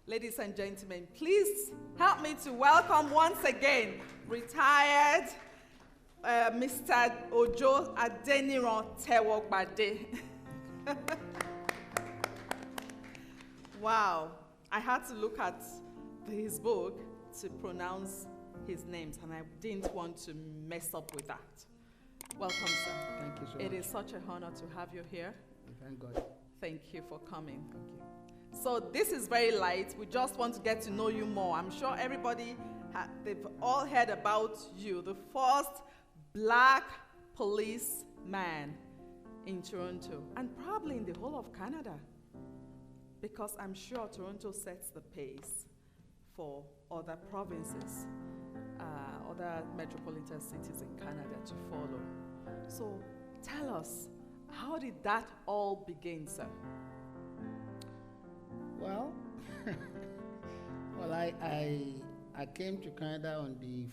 Ladies and gentlemen, please help me to welcome once again retired Mr. Ojo Tewogbade. Wow, I had to look at his book to pronounce his names, and I didn't want to mess up with that. Welcome, sir. Thank you so much. It is such an honor to have you here. Thank God. Thank you for coming. Thank you. So this is very light. We just want to get to know you more. I'm sure everybody, they've all heard about you. The first black policeman in Toronto, and probably in the whole of Canada, because I'm sure Toronto sets the pace for other provinces, other metropolitan cities in Canada to follow. So tell us, how did that all begin, sir? Well, I came to Canada on the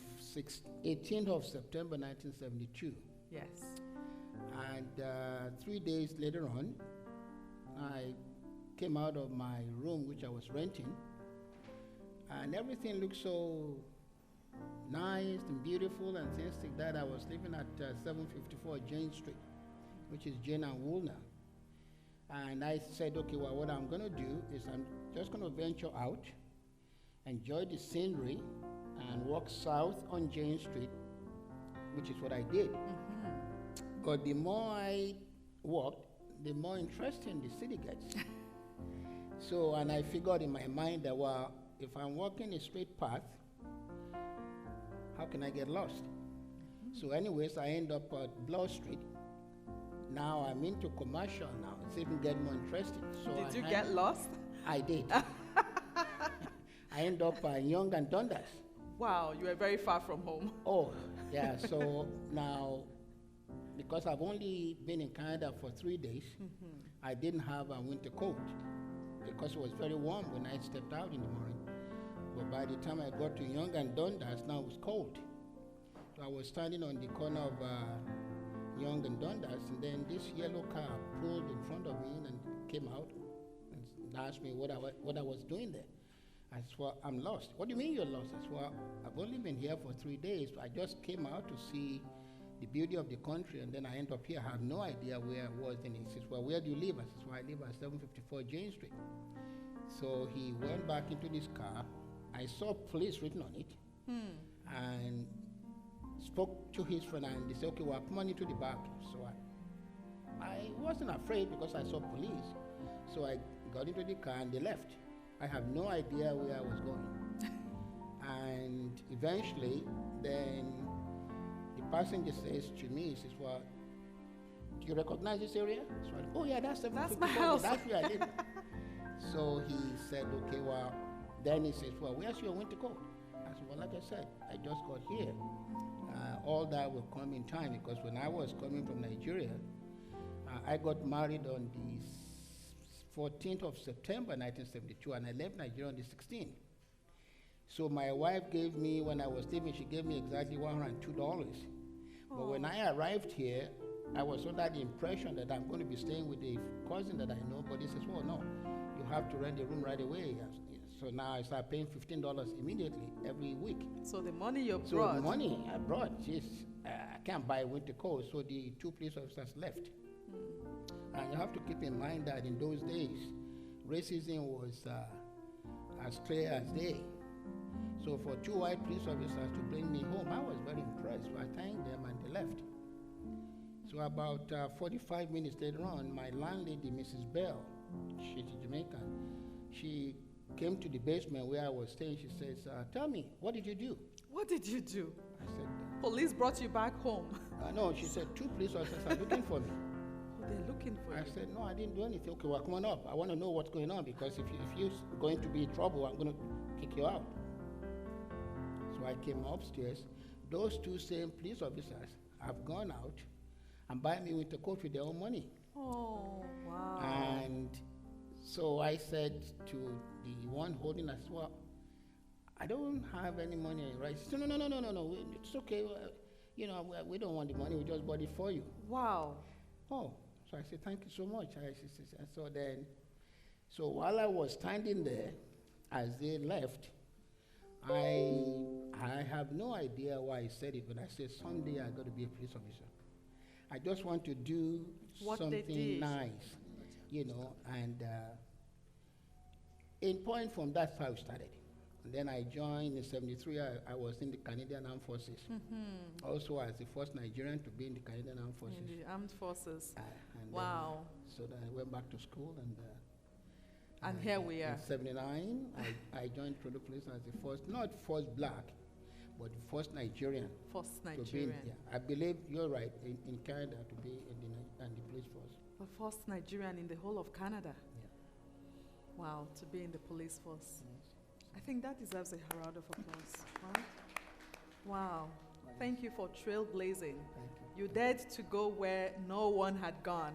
18th of September 1972. Yes. And 3 days later on, I came out of my room, which I was renting, and everything looked so nice and beautiful and things like that. I was living at 754 Jane Street, which is Jane and Woolner. And I said, okay, well, what I'm going to do is I'm just going to venture out, enjoy the scenery, and walk south on Jane Street, which is what I did. Mm-hmm. But the more I walked, the more interesting the city gets. So, and I figured in my mind that, well, if I'm walking a straight path, how can I get lost? Mm-hmm. So anyways, I end up at Bloor Street. Now I'm into commercial now. It's even getting more interesting. So did you get lost? I did. I end up Young and Dundas. Wow, you were very far from home. Oh, yeah. So now, because I've only been in Canada for 3 days, mm-hmm. I didn't have a winter coat because it was very warm when I stepped out in the morning. But by the time I got to Young and Dundas, now it was cold. So I was standing on the corner of Young and Dundas, and then this yellow car pulled in front of me and came out and asked me what I was doing there. I said, well, I'm lost. What do you mean you're lost? I said, well, I've only been here for 3 days. I just came out to see the beauty of the country, and then I end up here. I have no idea where I was. And he says, well, where do you live? I said, well, I live at 754 Jane Street. So he went back into this car. I saw police written on it, and spoke to his friend, and they said, okay, well, come on into the back. So I wasn't afraid because I saw police. So I got into the car and they left. I have no idea where I was going. And eventually, then the passenger says to me, he says, well, do you recognize this area? So I, oh yeah, that's my house. That's where I live. So he said, okay, well, then he says, well, where's your winter coat? I said, well, like I said, I just got here. All that will come in time, because when I was coming from Nigeria, I got married on the 14th of September 1972, and I left Nigeria on the 16th. So my wife gave me, when I was leaving, she gave me exactly $102. But when I arrived here, I was under the impression that I'm going to be staying with a cousin that I know, but he says, well, no, you have to rent a room right away. So now I start paying $15 immediately every week. So the money you brought? So the money I brought, geez, I can't buy winter coat. So the 2 police officers left. And you have to keep in mind that in those days, racism was as clear as day. So for 2 white police officers to bring me home, I was very impressed. So I thanked them and they left. So about 45 minutes later on, my landlady, Mrs. Bell, she's Jamaican, she came to the basement where I was staying. She says, tell me, what did you do? What did you do? I said, police brought you back home. No, she said, 2 police officers are looking for me. They're looking for I you. said, no, I didn't do anything. Okay, well, come on up. I want to know what's going on, because if you're going to be in trouble, I'm going to kick you out. So I came upstairs. Those two same police officers have gone out and buy me with a coat with their own money. Oh, wow. And so I said to the one holding us, well, I don't have any money, right? She said, no, it's okay. We don't want the money. We just bought it for you. Wow. Oh, so I said, thank you so much. So while I was standing there, as they left, I have no idea why I said it, but I said, someday I got to be a police officer. I just want to do something nice, and in point from that's how it started. And then I joined in 73, I was in the Canadian Armed Forces. Also as the first Nigerian to be in the Canadian Armed Forces. In the armed forces. And wow. So then I went back to school, and here we are. In 79, I joined Trolu Police as the first, not first black, but the first Nigerian. First To be Nigerian. I believe you're right, in Canada to be in the police force. The first Nigerian in the whole of Canada. Yeah. Wow, to be in the police force. Yes. I think that deserves a herald of applause, right? Wow. Thank you for trailblazing. Thank You dared to go where no one had gone.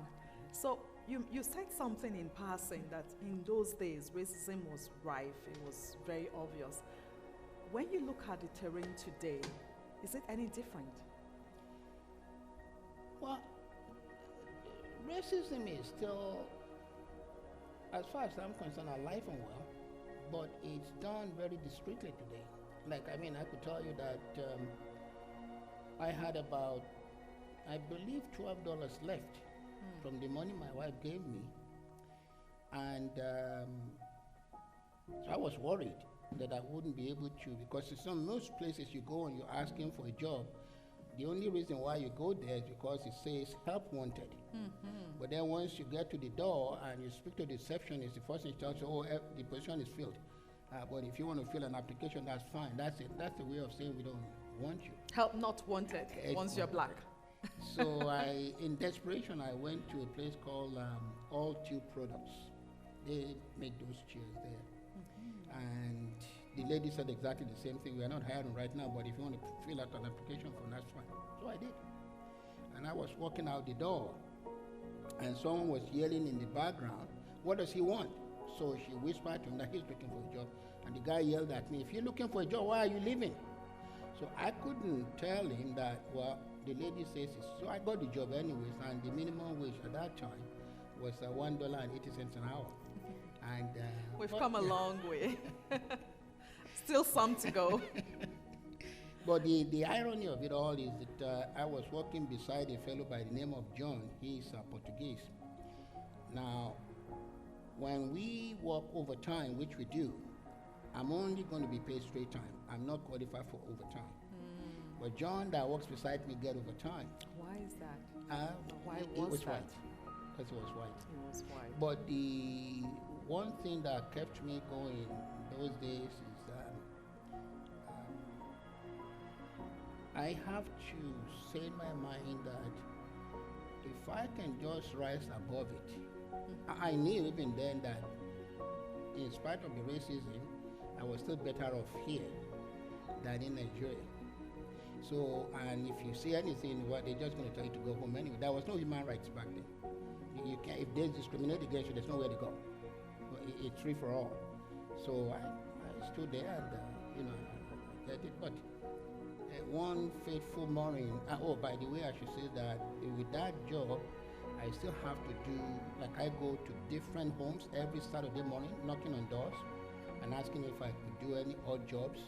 So you said something in passing that in those days, racism was rife. It was very obvious. When you look at the terrain today, is it any different? Well, racism is still, as far as I'm concerned, alive and well, but it's done very discreetly today. I could tell you that I had about, I believe, $12 left from the money my wife gave me. And so I was worried that I wouldn't be able to, because in most places you go and you're asking for a job, the only reason why you go there is because it says help wanted. But then once you get to the door and you speak to the receptionist, the first thing she tells you, oh, the position is filled. But if you want to fill an application, that's fine. That's it. That's the way of saying we don't want you. Help not wanted once you're black. So in desperation, I went to a place called All Tube Products. They make those chairs there. And the lady said exactly the same thing. We are not hiring right now, but if you want to fill out an application form, that's fine. So I did. And I was walking out the door, and someone was yelling in the background, what does he want? So she whispered to him that he's looking for a job. And the guy yelled at me, if you're looking for a job, why are you leaving? So I couldn't tell him that, well, the lady says it. So I got the job anyways, and the minimum wage at that time was $1.80 an hour. And we've come a long way. Still some to go. But the irony of it all is that I was working beside a fellow by the name of John. He's Portuguese. Now, when we work overtime, which we do, I'm only going to be paid straight time. I'm not qualified for overtime. But John that works beside me get overtime. Why is that? Why it was was that? white. Because it was white. It was white. But the one thing that kept me going those days is I have to say in my mind that if I can just rise above it, I knew even then that in spite of the racism, I was still better off here than in Nigeria. So, and if you see anything, they're just going to tell you to go home anyway. There was no human rights back then. You can't, if there's discriminated against you, there's nowhere to go. It's free for all. So I stood there and, I did it. But one fateful morning, by the way, I should say that with that job, I still have to do, I go to different homes every Saturday morning, knocking on doors and asking if I could do any odd jobs,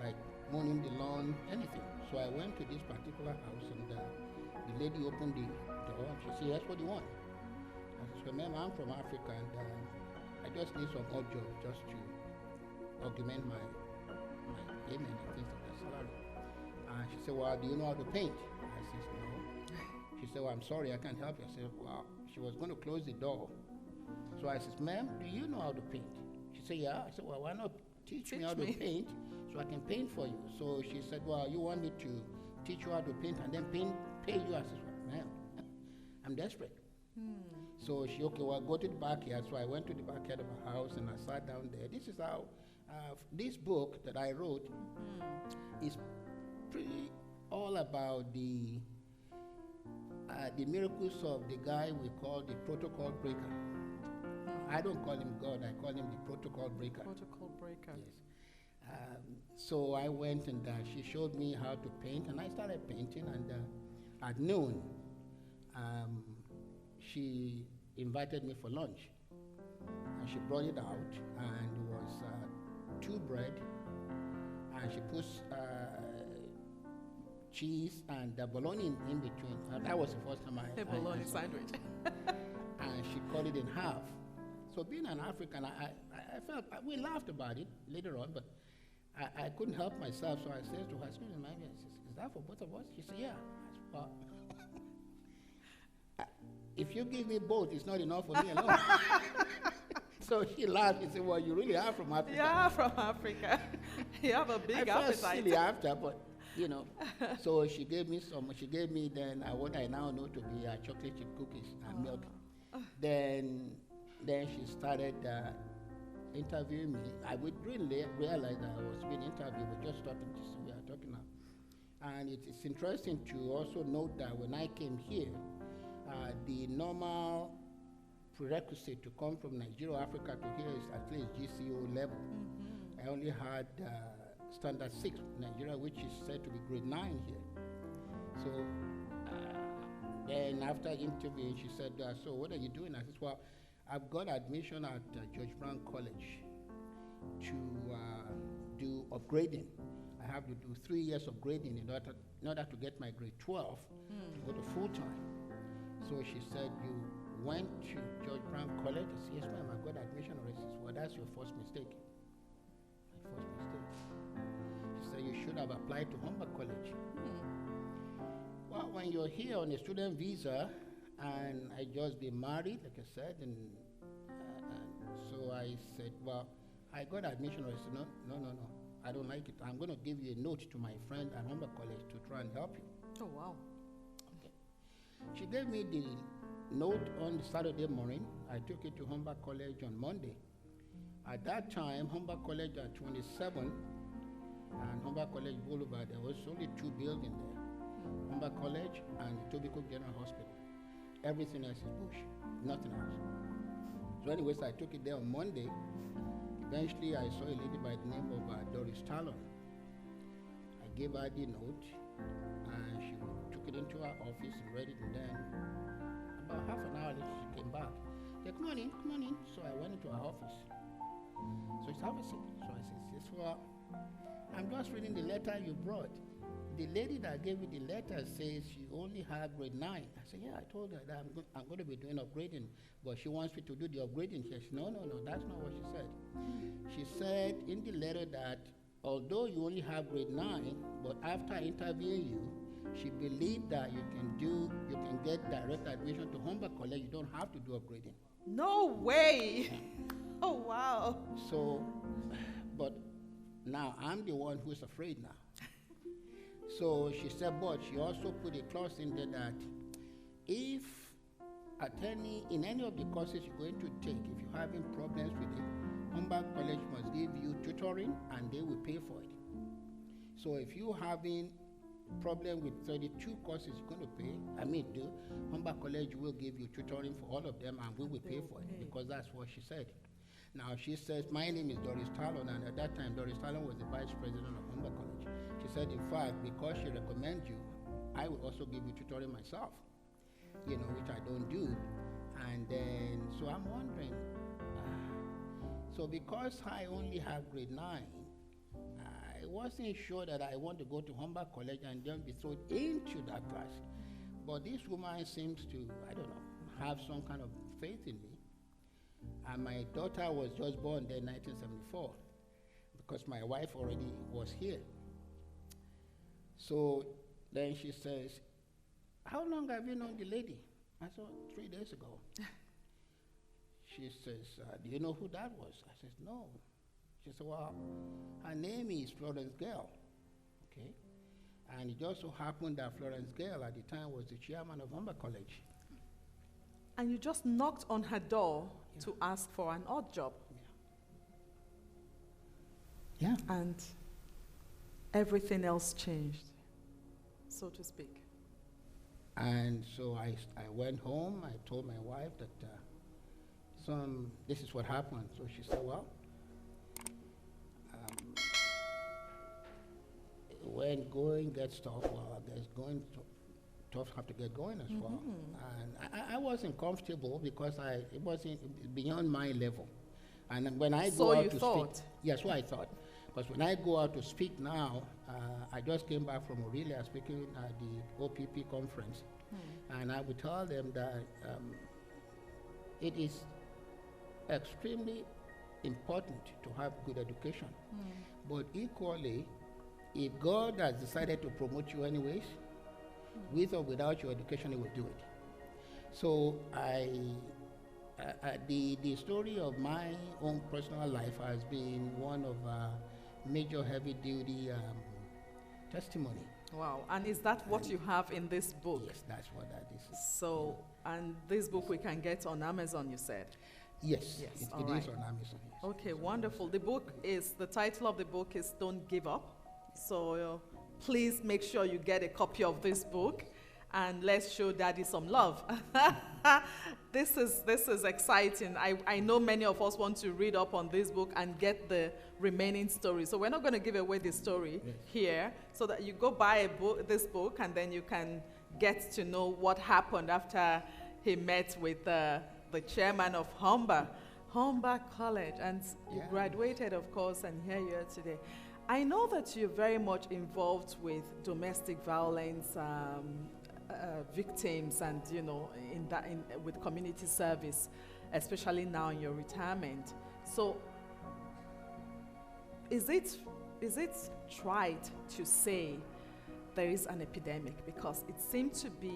like mowing the lawn, anything. So I went to this particular house, and the lady opened the door, and she said, yes, what do you want? I said, ma'am, I'm from Africa, and I just need some odd job just to augment my payment and things like that, salary. And she said, well, do you know how to paint? I said, no. She said, well, I'm sorry, I can't help you. I said, well, she was going to close the door. So I said, ma'am, do you know how to paint? She said, yeah. I said, well, why not teach me how to paint so I can paint for you? So she said, well, you want me to teach you how to paint and then pay you? I said, well, ma'am, I'm desperate. So she, okay, well, go to the backyard. So I went to the backyard of her house and I sat down there. This is how, this book that I wrote is pretty all about the miracles of the guy we call the protocol breaker. I don't call him God, I call him the protocol breaker. Protocol breaker. Yes. So I went and she showed me how to paint, and I started painting. And at noon, she invited me for lunch, and she brought it out, and it was 2 bread, and she put cheese and bologna in between. That was the first time I bologna saw it. sandwich. And she cut it in half. So being an African, I felt, we laughed about it later on, but I couldn't help myself. So I said to her, "Excuse me, is that for both of us?" She said, "Yeah." I said, "Well, if you give me both, it's not enough for me alone." So she laughed and said, "Well, you really are from Africa." Yeah, from Africa. You have a big I felt appetite. silly after, but you know. So she gave me some. She gave me then what I now know to be chocolate chip cookies and milk. Then she started interviewing me. I would really realize that I was being interviewed, but just talking to see we are talking now. And it's interesting to also note that when I came here, the normal prerequisite to come from Nigeria or Africa to here is at least GCO level. I only had standard 6 in Nigeria, which is said to be grade 9 here. So then after interviewing, she said, "So what are you doing?" I said, "Well, I've got admission at George Brown College to do upgrading. I have to do 3 years of grading in order to get my grade 12 to go to full-time." So she said, "You went to George Brown College?" I said, "Yes, ma'am, I got admission already." She said, "Well, that's your first mistake." My first mistake. She said, "You should have applied to Humber College." Well, when you're here on a student visa, and I just been married, like I said, and so I said, "Well, I got admission." I said, no, I don't like it. I'm going to give you a note to my friend at Humber College to try and help you." Oh, wow. Okay. She gave me the note on the Saturday morning. I took it to Humber College on Monday. At that time, Humber College at 27 and Humber College Boulevard, there was only 2 buildings there. Humber College and the Tobico General Hospital. Everything else is bush, nothing else. So anyways, I took it there on Monday. Eventually, I saw a lady by the name of Doris Talon. I gave her the note, and she took it into her office and read it, and then about half an hour later, she came back. She said, come on in. So I went into her office. So she said, "Have a seat." So I said, "Yes, well, I'm just reading the letter you brought. The lady that gave me the letter says she only had grade 9. I said, "Yeah, I told her that I'm going to be doing upgrading, but she wants me to do the upgrading." She said, no, that's not what she said. She said in the letter that although you only have grade 9, but after interviewing you, she believed that you can get direct admission to Humber College. You don't have to do upgrading." No way. Oh, wow. So, but now I'm the one who's afraid now. So she said, but she also put a clause in there that if in any of the courses you're going to take, if you're having problems with it, Humber College must give you tutoring and they will pay for it. So if you're having problem with 32 courses you're going to do, Humber College will give you tutoring for all of them and we will pay for it, because that's what she said. Now she says, "My name is Doris Talon," and at that time Doris Talon was the vice president of Humber College. She said, "In fact, because she recommends you, I will also give you tutoring myself, which I don't do." And then, so I'm wondering, so because I only have grade 9, I wasn't sure that I want to go to Humber College and then be thrown into that class. But this woman seems to, I don't know, have some kind of faith in me. And my daughter was just born there in 1974, because my wife already was here. So then she says, "How long have you known the lady?" I said, 3 days ago. She says, "Do you know who that was?" I said, "No." She said, "Well, her name is Florence Gale." Okay. And it just so happened that Florence Gale at the time was the chairman of Humber College. And you just knocked on her door to ask for an odd job. Yeah. And everything else changed, so to speak. And so I went home. I told my wife that this is what happened. So she said, well, when going gets tough, well, I guess going tough have to get going as well. And I wasn't comfortable because it wasn't beyond my level. And when I go out to speak, yes, what I thought. Because when I go out to speak now, I just came back from Aurelia speaking at the OPP conference, and I would tell them that it is extremely important to have good education. But equally, if God has decided to promote you anyways, with or without your education, He will do it. So the story of my own personal life has been one of major heavy-duty testimony. Wow. And is that what you have in this book? Yes, that's what that is. So, and this book we can get on Amazon, you said? Yes, Yes, it all right. is on Amazon. Yes. Okay, wonderful. The title of the book is Don't Give Up. So please make sure you get a copy of this book and let's show Daddy some love. This is exciting. I know many of us want to read up on this book and get the remaining story. So we're not going to give away the story here, so that you go buy this book and then you can get to know what happened after he met with the chairman of Humber College, and you graduated, of course, and here you are today. I know that you're very much involved with domestic violence victims, and with community service, especially now in your retirement. So, is it trite to say there is an epidemic? Because it seems to be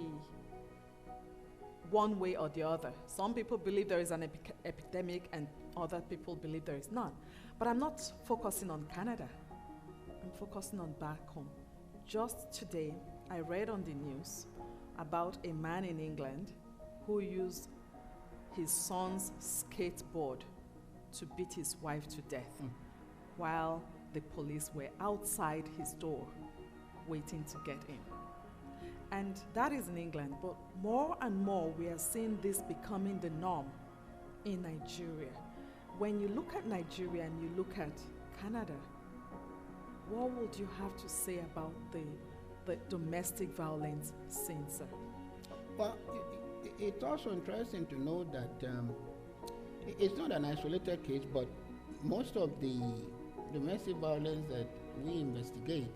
one way or the other. Some people believe there is an epidemic, and other people believe there is none. But I'm not focusing on Canada. I'm focusing on back home. Just today, I read on the news about a man in England who used his son's skateboard to beat his wife to death while the police were outside his door waiting to get in. And that is in England, but more and more we are seeing this becoming the norm in Nigeria. When you look at Nigeria and you look at Canada, what would you have to say about the domestic violence scene, sir? Well, it's also interesting to know that it's not an isolated case, but most of the domestic violence that we investigate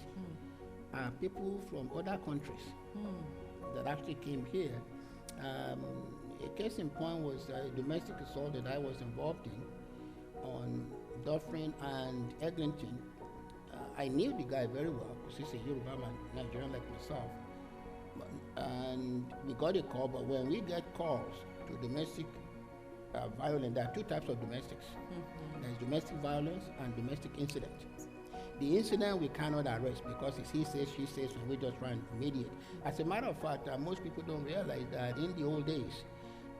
are people from other countries that actually came here. A case in point was a domestic assault that I was involved in on Dufferin and Eglinton. I knew the guy very well because he's a Yoruba man, Nigerian like myself. And we got a call, but when we get calls to domestic violence, there are two types of domestics. There's domestic violence and domestic incident. The incident we cannot arrest because it's he says, she says, and we just try and mediate. As a matter of fact, most people don't realize that in the old days,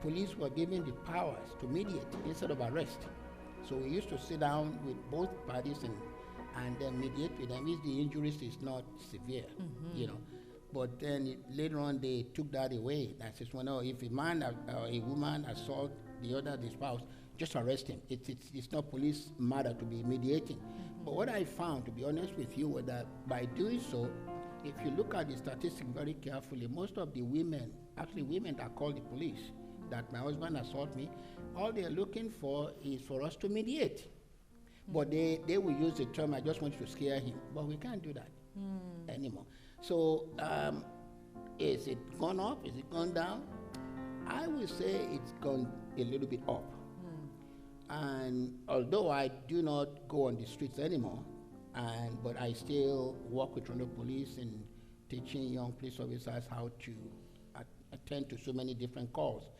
police were given the powers to mediate instead of arrest. So we used to sit down with both parties and then mediate with them if the injuries is not severe, But then later on they took that away. That's just if a man or a woman assault the other, the spouse, just arrest him. It's not police matter to be mediating. But what I found, to be honest with you, was that by doing so, if you look at the statistics very carefully, most of the women, actually women that call the police, that my husband assaulted me, all they're looking for is for us to mediate. But they will use the term, I just want you to scare him. But we can't do that anymore. So is it gone up? Is it gone down? I would say it's gone a little bit up. And although I do not go on the streets anymore, but I still work with Toronto Police in teaching young police officers how to attend to so many different calls.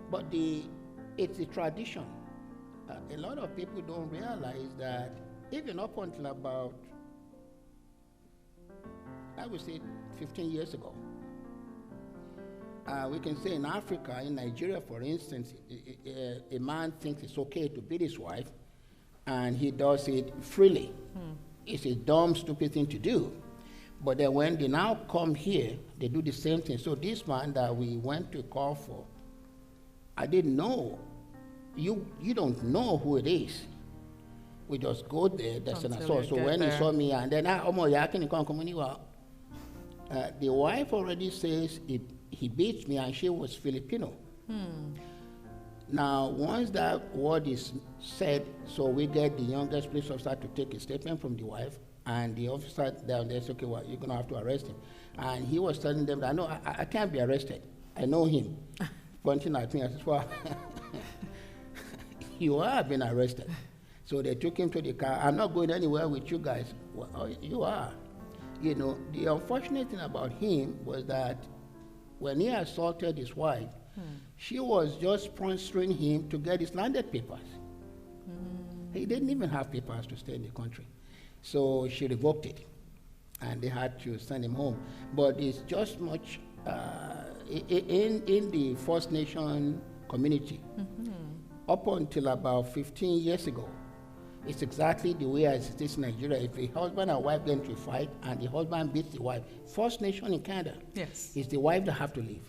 But it's a tradition. A lot of people don't realize that even up until about, I would say 15 years ago, We can say in Africa, in Nigeria, for instance, a man thinks it's okay to beat his wife, and he does it freely. It's a dumb, stupid thing to do. But then when they now come here, they do the same thing. So this man that we went to call for, I didn't know. You don't know who it is. We just go there. That's an assault. So when he saw me, and then the wife already says he beats me, and she was Filipino. Now, once that word is said, so we get the youngest police officer to take a statement from the wife, and the officer down there said, okay, well, you're going to have to arrest him. And he was telling them that, no, I can't be arrested. I know him. Pointing at me, I said, well, you are being arrested. So they took him to the car. I'm not going anywhere with you guys. Well, you are. You know, the unfortunate thing about him was that when he assaulted his wife, she was just sponsoring him to get his landed papers. He didn't even have papers to stay in the country. So she revoked it, and they had to send him home. But it's just much, in the First Nation community, up until about 15 years ago, it's exactly the way as it is in Nigeria. If a husband and wife get into a fight and the husband beats the wife, First Nation in Canada, it's the wife that have to leave,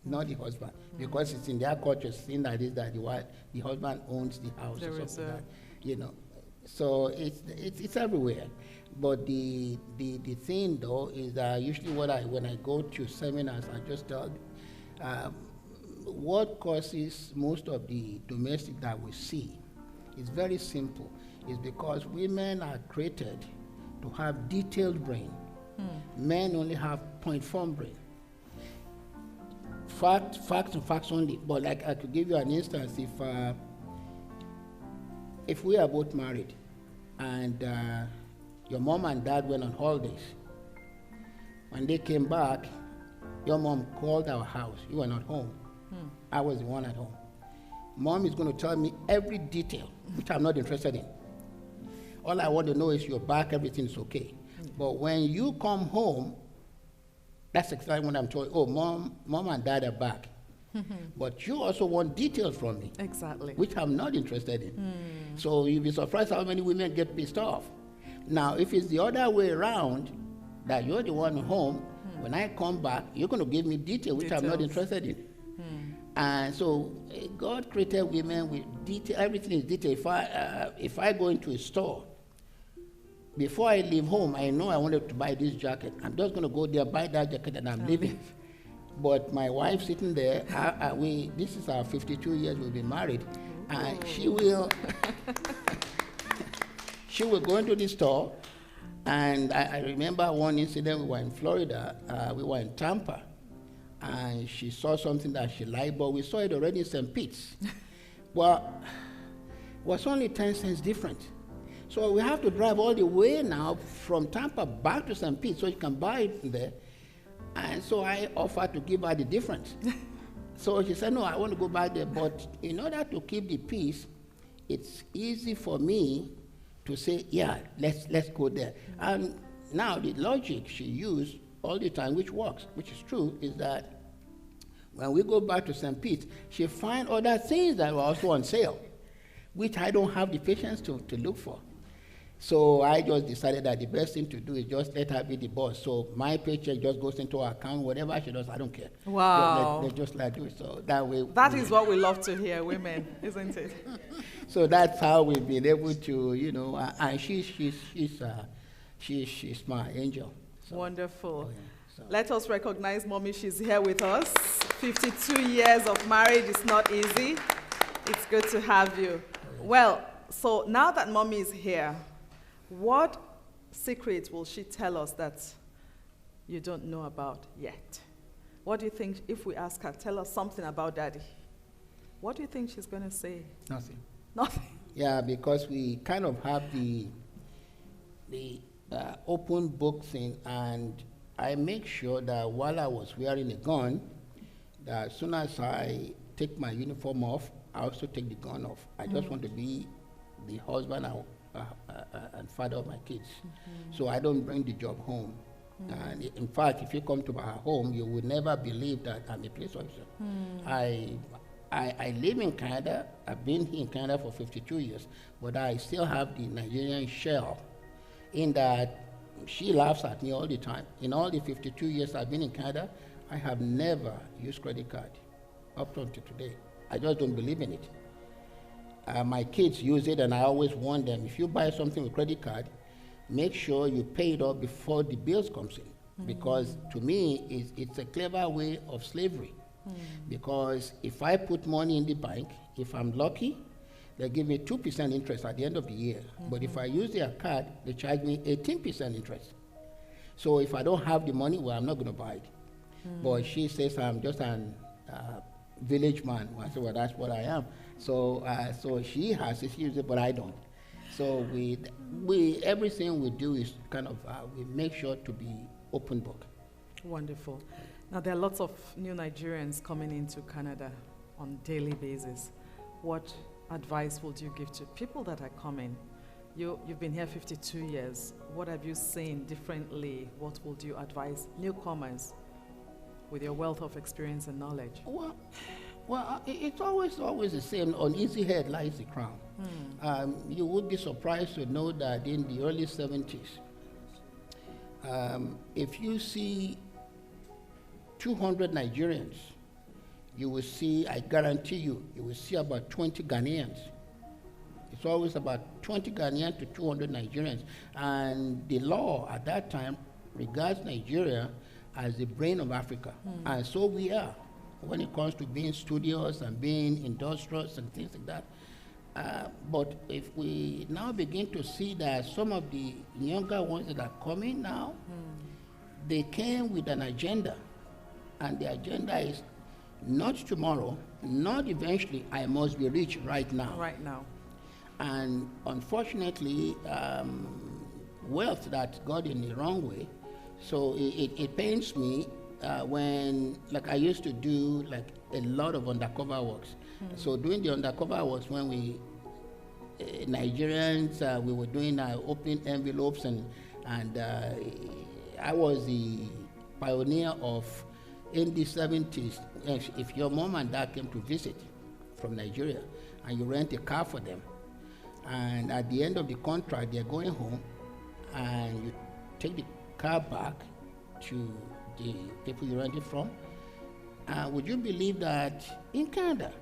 not the husband, because it's in their culture, seen that is that the husband owns the house or something like that, you know. So it's everywhere. But the thing though is that usually when I go to seminars, I just tell what causes most of the domestic that we see is very simple. It's because women are created to have detailed brain. Men only have point form brain. Facts and facts only. But like I could give you an instance. If we are both married and your mom and dad went on holidays, when they came back, your mom called our house. You were not home. I was the one at home. Mom is going to tell me every detail, which I'm not interested in. All I want to know is you're back, everything's okay. But when you come home, that's exactly when I'm told, oh, mom and dad are back. But you also want details from me. Exactly. Which I'm not interested in. So you'll be surprised how many women get pissed off. Now, if it's the other way around, that you're the one home, when I come back, you're going to give me detail, which I'm not interested in. And so God created women with detail. Everything is detailed. If I go into a store, before I leave home, I know I wanted to buy this jacket. I'm just going to go there, buy that jacket, and I'm leaving. But my wife sitting there, this is our 52 years we've been married, and she will go into the store. And I remember one incident. We were in Florida. We were in Tampa. And she saw something that she liked, but we saw it already in St. Pete's. Well, it was only 10 cents different. So we have to drive all the way now from Tampa back to St. Pete so you can buy it there. And so I offered to give her the difference. So she said, no, I want to go back there. But in order to keep the peace, it's easy for me to say, yeah, let's go there. And now the logic she used all the time, which works, which is true, is that when we go back to St. Pete, she finds other things that were also on sale, which I don't have the patience to look for. So I just decided that the best thing to do is just let her be the boss. So my paycheck just goes into her account, whatever she does, I don't care. Wow. Let's just like do it. So that way. That is what we love to hear, women, isn't it? So that's how we've been able to, you know, and she's my angel. So. Wonderful. Oh, yeah. So. Let us recognize Mommy. She's here with us. 52 years of marriage is not easy. It's good to have you. Well, so now that Mommy is here, what secrets will she tell us that you don't know about yet? What do you think, if we ask her, tell us something about Daddy, what do you think she's going to say? Nothing. Nothing? Yeah, because we kind of have the open book thing, and I make sure that while I was wearing a gun, that as soon as I take my uniform off, I also take the gun off. I just want to be the husband and father of my kids. So I don't bring the job home. And in fact, if you come to our home, you would never believe that I'm a police officer. I live in Canada. I've been here in Canada for 52 years, but I still have the Nigerian shell in that she laughs at me all the time. In all the 52 years I've been in Canada, I have never used credit card up to today. I just don't believe in it. My kids use it, and I always warn them, if you buy something with credit card, make sure you pay it off before the bills comes in. Because to me, it's a clever way of slavery. Because if I put money in the bank, if I'm lucky, they give me 2% interest at the end of the year. But if I use their card, they charge me 18% interest. So if I don't have the money, well, I'm not going to buy it. But she says I'm just an village man. I said, well, that's what I am. So she has it, she uses it, but I don't. So we everything we do is kind of, we make sure to be open book. Wonderful. Now, there are lots of new Nigerians coming into Canada on a daily basis. What advice would you give to people that are coming? You've been here 52 years. What have you seen differently? What would you advise newcomers with your wealth of experience and knowledge? Well, it's always the same. On easy head lies the crown. You would be surprised to know that in the early 70s, if you see 200 Nigerians, you will see, I guarantee you will see about 20 Ghanaians. It's always about 20 Ghanaians to 200 Nigerians. And the law at that time regards Nigeria as the brain of Africa. And so we are when it comes to being studious and being industrious and things like that. But if we now begin to see that some of the younger ones that are coming now, they came with an agenda. And the agenda is not tomorrow, not eventually, I must be rich right now. Right now. And unfortunately, wealth that got in the wrong way. So it pains me when, like I used to do like a lot of undercover works. So doing the undercover works when we, Nigerians, we were doing open envelopes and I was the pioneer of, in the 70s, if your mom and dad came to visit from Nigeria and you rent a car for them, and at the end of the contract, they're going home, and you take the car back to the people you rented from, would you believe that in Canada,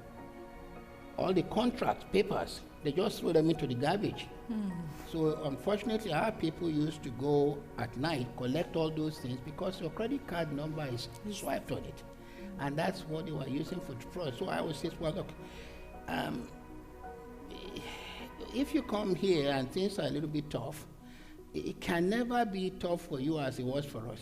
all the contract papers, they just throw them into the garbage? So unfortunately, our people used to go at night, collect all those things, because your credit card number is swiped on it. And that's what they were using for fraud. So I always say, well, look, if you come here and things are a little bit tough, it can never be tough for you as it was for us.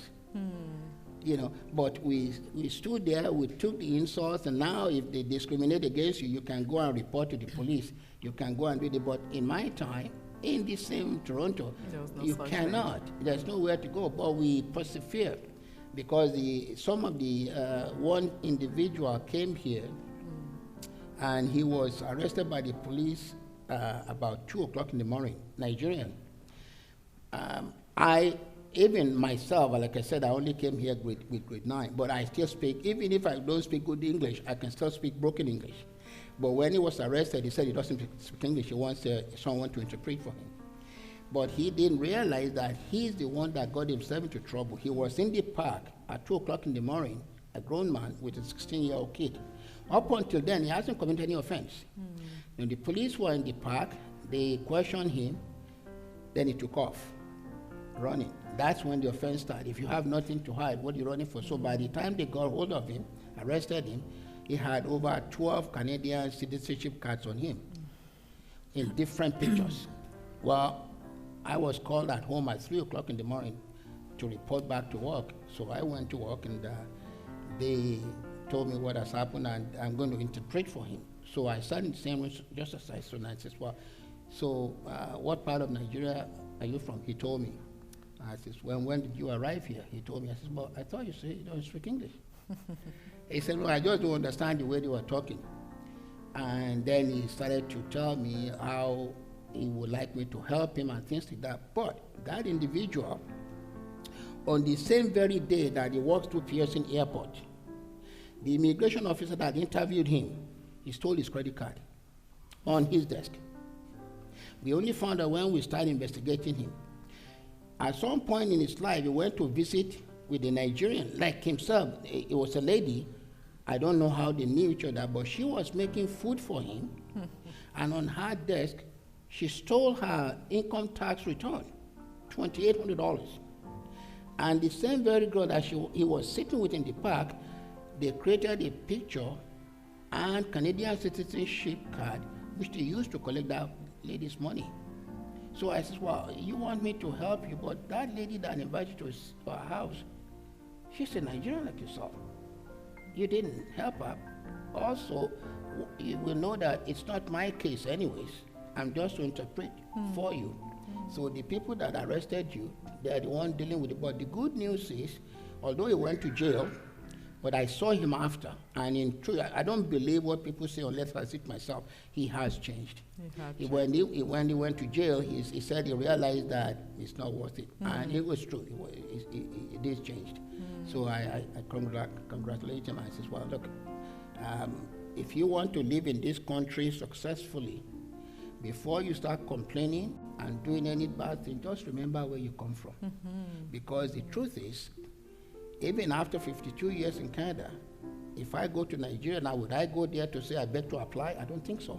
You know, but we stood there, we took the insults, and now if they discriminate against you, you can go and report to the police. You can go and do it. But in my time, in the same Toronto, you cannot. There's nowhere to go. But we persevered because some of the one individual came here, and he was arrested by the police about 2 o'clock in the morning, Nigerian. Even myself, like I said, I only came here with grade 9, but I still speak, even if I don't speak good English, I can still speak broken English. But when he was arrested, he said he doesn't speak English, he wants someone to interpret for him. But he didn't realize that he's the one that got himself into trouble. He was in the park at 2 o'clock in the morning, a grown man with a 16-year-old kid. Up until then, he hasn't committed any offense. When the police were in the park, they questioned him, then he took off, running. That's when the offense started. If you have nothing to hide, what are you running for? So by the time they got hold of him, arrested him, he had over 12 Canadian citizenship cards on him in different pictures. Well, I was called at home at 3 o'clock in the morning to report back to work. So I went to work, and they told me what has happened, and I'm going to interpret for him. So I sat in the same room just as I said, and I said, well, so what part of Nigeria are you from? He told me. I said, when did you arrive here? He told me. I said, well, I thought you said you don't speak English. He said, well, I just don't understand the way they were talking. And then he started to tell me how he would like me to help him and things like that. But that individual On the same very day that he walked through Pearson Airport, the immigration officer that interviewed him, he stole his credit card on his desk. We only found out when we started investigating him. At some point in his life, he went to visit with a Nigerian, like himself. It was a lady. I don't know how they knew each other, but she was making food for him. And on her desk, she stole her income tax return, $2,800. And the same very girl that he was sitting with in the park, they created a picture and Canadian citizenship card, which they used to collect that lady's money. So I said, well, you want me to help you, but that lady that invited you to her house, she's a Nigerian like yourself. You didn't help her. Also, you will know that it's not my case anyways. I'm just to interpret for you. So the people that arrested you, they're the one dealing with it. But the good news is, although he went to jail, but I saw him after, and in truth, I don't believe what people say unless I see it myself. He has changed. When he went to jail, he said he realized that it's not worth it, and it was true. It is changed. So I congratulate him. I says, well, look, if you want to live in this country successfully, before you start complaining and doing any bad thing, just remember where you come from, because the truth is, even after 52 years in Canada, if I go to Nigeria now, would I go there to say I beg to apply? I don't think so.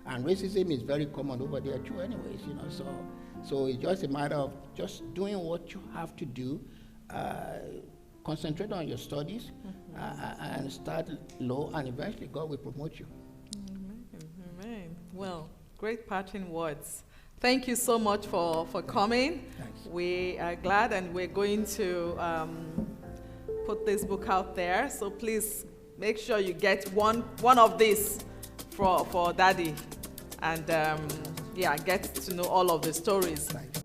And racism is very common over there too anyways, you know, so it's just a matter of just doing what you have to do, concentrate on your studies, and start low, and eventually God will promote you. Amen. Well, great parting words. Thank you so much for coming. Thanks. We are glad, and we're going to put this book out there. So please make sure you get one of these for Daddy, and yeah, get to know all of the stories. Thanks.